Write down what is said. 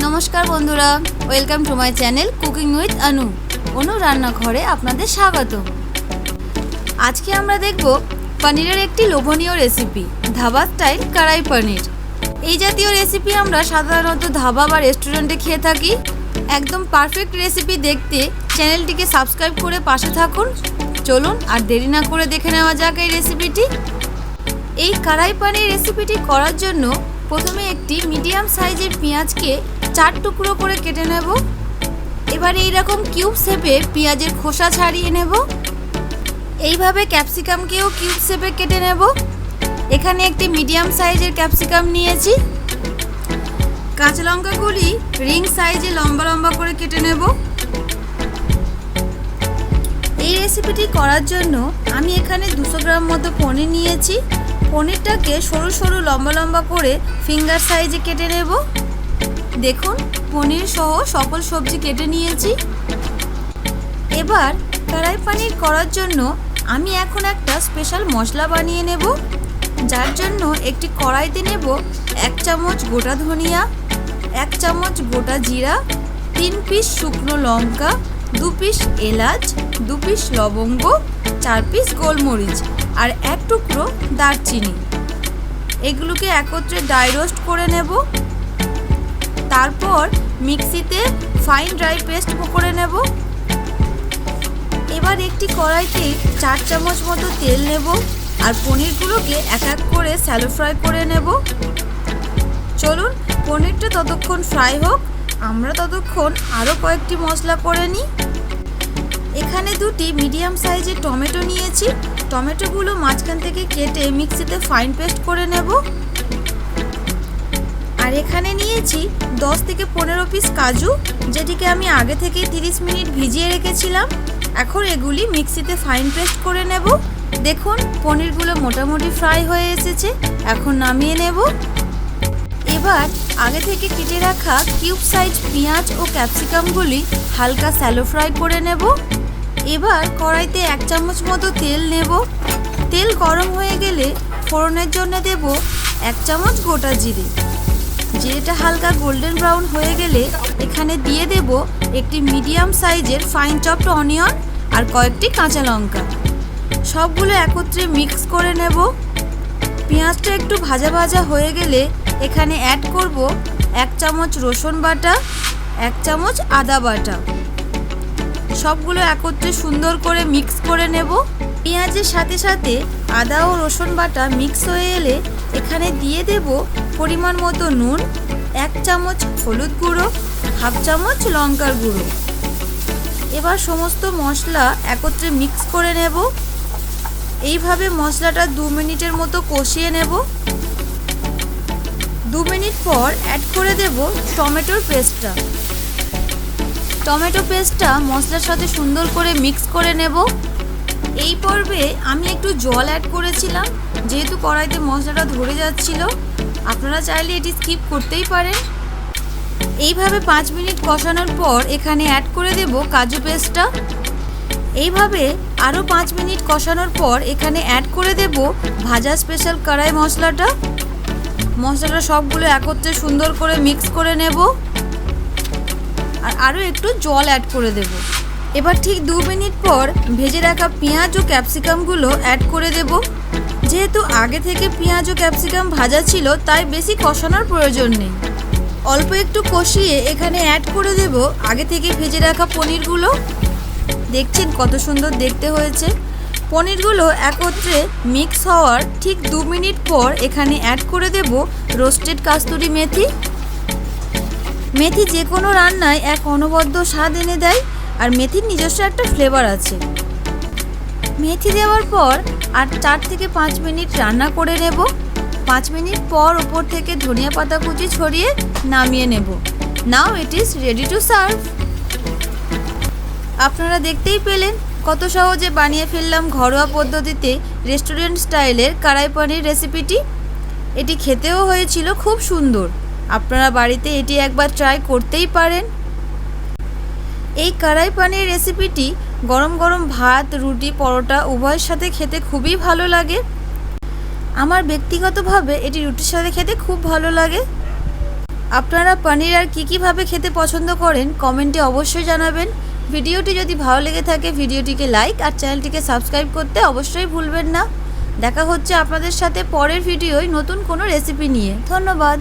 নমস্কার বন্ধুরা, welcome to my channel cooking with Anu. Anu রান্নাঘরে আপনাদের স্বাগত। আজকে আমরা দেখব পনিরের একটি লোভনীয় রেসিপি, ধাবা স্টাইল কড়াই পনির। এই জাতীয় রেসিপি আমরা সাধারণত ধাবা বা রেস্টুরেন্টে খেয়ে থাকি। একদম পারফেক্ট রেসিপি দেখতে চ্যানেলটিকে সাবস্ক্রাইব করে পাশে থাকুন। চলুন আর দেরি না করে দেখে নেওয়া যাক এই রেসিপিটি। এই কড়াই পনির রেসিপিটি করার জন্য প্রথমে একটি মিডিয়াম সাইজের পেঁয়াজকে 4 টুকরো করে কেটে নেব। এবার এইরকম কিউব শেপে পেঁয়াজের খোসা ছাড়িয়ে নেব। এইভাবে ক্যাপসিকামকেও কিউব শেপে কেটে নেব। এখানে একটি মিডিয়াম সাইজের ক্যাপসিকাম নিয়েছি। কাঁচা লঙ্কাগুলি রিং সাইজে লম্বা লম্বা করে কেটে নেব। এই রেসিপিটি করার জন্য আমি এখানে 200 গ্রাম মতো পনির নিয়েছি। পনিরটাকে সরু সরু লম্বা লম্বা করে ফিঙ্গার সাইজে কেটে নেব। দেখুন, পনির সহ সকল সবজি কেটে নিয়েছি। এবার কড়াই পনির করার জন্য আমি এখন একটা স্পেশাল মশলা বানিয়ে নেব। যার জন্য একটি কড়াইতে নেব 1 চামচ গোটা ধনিয়া, 1 চামচ গোটা জিরা, 3 পিস শুকনো লঙ্কা, 2 পিস এলাচ, 2 পিস লবঙ্গ, 4 পিস গোলমরিচ আর 1 টুকরো দারচিনি। এগুলোকে একত্রে ড্রাই রোস্ট করে নেব। তারপর মিক্সিতে ফাইন ড্রাই পেস্ট করে নেব। এবার একটি কড়াইতে 4 চামচ মতো তেল নেব আর পনিরগুলোকে এক এক করে শ্যালো ফ্রাই করে নেব। চলুন পনিরটা ততক্ষণ ফ্রাই হোক, আমরা ততক্ষণ আরও কয়েকটি মশলা করে নিই। এখানে 2টি মিডিয়াম সাইজের টমেটো নিয়েছি। টমেটোগুলো মাঝখান থেকে কেটে মিক্সিতে ফাইন পেস্ট করে নেব। আর এখানে নিয়েছি 10 থেকে 15 পিস কাজু, যেটিকে আমি আগে থেকে 30 মিনিট ভিজিয়ে রেখেছিলাম। এখন এগুলি মিক্সিতে ফাইন পেস্ট করে নেব। দেখুন, পনিরগুলো মোটামুটি ফ্রাই হয়ে এসেছে। এখন নামিয়ে নেব। এবার আগে থেকে কেটে রাখা কিউব সাইজ পেঁয়াজ ও ক্যাপসিকামগুলি হালকা শ্যালো ফ্রাই করে নেব। এবার কড়াইতে 1 চামচ মতো তেল নেব। তেল গরম হয়ে গেলে ফোড়নের জন্য দেব 1 চামচ গোটা জিরে। জিরেটা হালকা গোল্ডেন ব্রাউন হয়ে গেলে এখানে দিয়ে দেব একটি মিডিয়াম সাইজের ফাইন চপড অনিয়ন আর কয়েকটি কাঁচা লঙ্কা। সবগুলো একত্রে মিক্স করে নেব। পেঁয়াজটা একটু ভাজা ভাজা হয়ে গেলে এখানে অ্যাড করব 1 চামচ রসুন বাটা, 1 চামচ আদা বাটা। সবগুলো একত্রে সুন্দর করে মিক্স করে নেব। পেঁয়াজের সাথে সাথে আদা ও রসুন বাটা মিক্স হয়ে এলে এখানে দিয়ে দেব পরিমাণ মতো নুন, 1 চামচ হলুদ গুঁড়ো, 1/2 চামচ লঙ্কার গুঁড়ো। এবার সমস্ত মশলা একত্রে মিক্স করে নেব। এইভাবে মশলাটা 2 মিনিটের মতো কষিয়ে নেব। 2 মিনিট পর অ্যাড করে দেব টমেটোর পেস্টটা। টমেটো পেস্টটা মশলার সাথে সুন্দর করে মিক্স করে নেব। এই পর্বে আমি একটু জল অ্যাড করেছিলাম, যেহেতু কড়াইতে মশলাটা ধরে যাচ্ছিল। আপনারা চাইলে এটি স্কিপ করতেই পারেন। এইভাবে 5 মিনিট কষানোর পর এখানে অ্যাড করে দেব কাজু পেস্টটা। এইভাবে আরও 5 মিনিট কষানোর পর এখানে অ্যাড করে দেব ভাজা স্পেশাল কড়াই মশলাটা। মশলাটা সবগুলো একত্রে সুন্দর করে মিক্স করে নেব আর আরও একটু জল অ্যাড করে দেব। এবার ঠিক 2 মিনিট পর ভেজে রাখা পেঁয়াজ ও ক্যাপসিকামগুলো অ্যাড করে দেব। যেহেতু আগে থেকে পেঁয়াজ ও ক্যাপসিকাম ভাজা ছিল, তাই বেশি কষানোর প্রয়োজন নেই। অল্প একটু কষিয়ে এখানে অ্যাড করে দেব আগে থেকে ভেজে রাখা পনিরগুলো। দেখছেন কত সুন্দর দেখতে হয়েছে। পনিরগুলো একত্রে মিক্স হওয়ার ঠিক 2 মিনিট পর এখানে অ্যাড করে দেব রোস্টেড কাস্তুরি মেথি। মেথি যে কোনো রান্নায় এক অনবদ্য স্বাদ এনে দেয়, আর মেথির নিজস্ব একটা ফ্লেভার আছে। মেথি দেওয়ার পর আর 4 থেকে 5 মিনিট রান্না করে নেব। 5 মিনিট পর উপর থেকে ধনিয়া পাতা কুচি ছড়িয়ে নামিয়ে নেব। Now it is ready to serve. আপনারা দেখতেই পেলেন কত সহজে বানিয়ে ফেললাম ঘরোয়া পদ্ধতিতে রেস্টুরেন্ট স্টাইলের কড়াই পনির রেসিপিটি। এটি খেতেও হয়েছিল খুব সুন্দর। আপনারা বাড়িতে এটি একবার ট্রাই করতেই পারেন। এই কড়াই পনির রেসিপিটি গরম গরম ভাত, রুটি, পরোটা উভয়ের সাথে খেতে খুবই ভালো লাগে। আমার ব্যক্তিগতভাবে এটি রুটির সাথে খেতে খুব ভালো লাগে। আপনারা পনির আর কী কীভাবে খেতে পছন্দ করেন কমেন্টে অবশ্যই জানাবেন। ভিডিওটি যদি ভালো লেগে থাকে ভিডিওটিকে লাইক আর চ্যানেলটিকে সাবস্ক্রাইব করতে অবশ্যই ভুলবেন না। দেখা হচ্ছে আপনাদের সাথে পরের ভিডিওয় নতুন কোনো রেসিপি নিয়ে। ধন্যবাদ।